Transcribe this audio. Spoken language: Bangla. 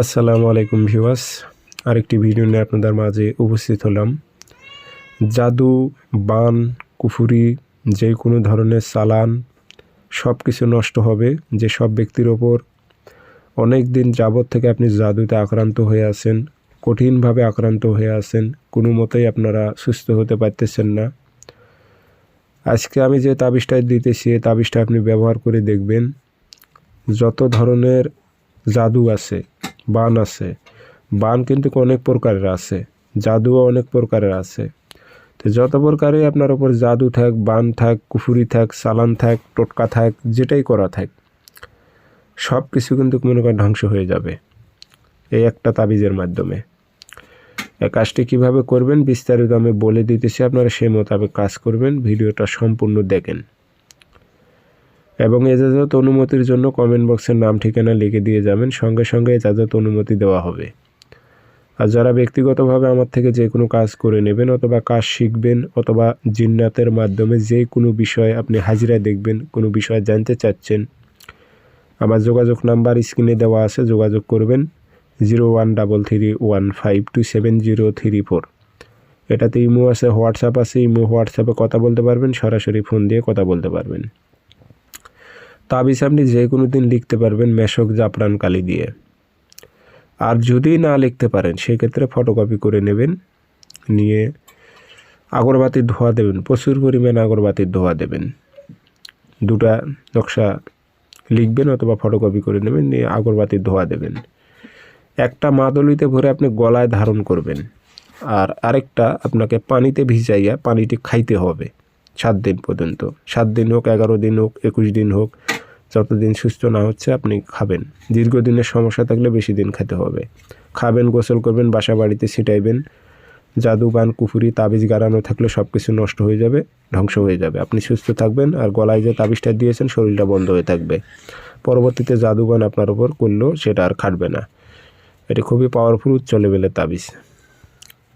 আসসালামু আলাইকুম ভিউয়ার্স, আরেকটি ভিডিও নিয়ে আপনাদের মাঝে উপস্থিত হলাম। জাদু, বান, কুফুরি, যে কোনো ধরনের চালান সব কিছু নষ্ট হবে। যে সব ব্যক্তির ওপর অনেক দিন যাবৎ থেকে আপনি জাদুতে আক্রান্ত হয়ে আছেন, কঠিনভাবে আক্রান্ত হয়ে আছেন, কোনো মতেই আপনারা সুস্থ হতে পারতেছেন না। আজকে আমি যে তাবিজটা দিতেছি এই তাবিজটা আপনি ব্যবহার করে দেখবেন। যত ধরনের জাদু আছে, বান আছে, বান কিন্তু অনেক প্রকারের আছে, জাদুও অনেক প্রকারের আছে। তো যত প্রকারে আপনার ওপর জাদু থাক, বান থাক, কুফুরি থাক, চালান থাক, টোটকা থাক, যেটাই করা থাক, সব কিছু কিন্তু মনে করেন ধ্বংস হয়ে যাবে এই একটা তাবিজের মাধ্যমে। এই কাজটি কীভাবে করবেন বিস্তারিত আমি বলে দিতেছি, আপনারা সেই মোতাবেক কাজ করবেন। ভিডিওটা সম্পূর্ণ দেখেন এবং এজাজত অনুমতির জন্য কমেন্ট বক্সের নাম ঠিকানা লিখে দিয়ে যাবেন, সঙ্গে সঙ্গে এজাজত অনুমতি দেওয়া হবে। আর যারা ব্যক্তিগতভাবে আমার থেকে যে কোনো কাজ করে নেবেন অথবা কাজ শিখবেন অথবা জিন্নাতের মাধ্যমে যে কোনো বিষয়ে আপনি হাজিরা দেখবেন, কোনো বিষয় জানতে চাচ্ছেন, আমার যোগাযোগ নাম্বার স্ক্রিনে দেওয়া আছে, যোগাযোগ করবেন 0133152703 এটাতে ইমো আছে, হোয়াটসঅ্যাপ আছে। ইমো হোয়াটসঅ্যাপে কথা বলতে পারবেন, সরাসরি ফোন দিয়ে কথা বলতে পারবেন। তাবিজ আপনি যে কোনো দিন লিখতে পারবেন মেশক জাফরান কালি দিয়ে। আর যদি না লিখতে পারেন সেক্ষেত্রে ফটোকপি করে নেবেন, নিয়ে আগরবাতির ধোঁয়া দেবেন, প্রচুর পরিমাণে আগরবাতির ধোঁয়া দেবেন। দুটা নকশা লিখবেন অথবা ফটোকপি করে নেবেন, নিয়ে আগরবাতির ধোঁয়া দেবেন। একটা মাদলিতে ভরে আপনি গলায় ধারণ করবেন, আর আরেকটা আপনাকে পানিতে ভিজাইয়া পানিটি খাইতে হবে 7 দিন পর্যন্ত। 7 দিন হোক, 11 দিন হোক, 21 দিন হোক, যতদিন সুস্থ না হচ্ছে আপনি খাবেন। দীর্ঘদিনের সমস্যা থাকলে বেশি দিন খেতে হবে। খাবেন, গোসল করবেন, বাসা বাড়িতে ছিটাইবেন। জাদু, বান, কুফুরি, তাবিজ গাড়ানো থাকলে সব কিছু নষ্ট হয়ে যাবে, ধ্বংস হয়ে যাবে। আপনি সুস্থ থাকবেন আর গলায় যে তাবিজটা দিয়েছেন শরীরটা বন্ধ হয়ে থাকবে। পরবর্তীতে জাদু, বান আপনার উপর করলেও সেটা আর খাটবে না। এটি খুবই পাওয়ারফুল উচ্চ লেভেলের তাবিজ।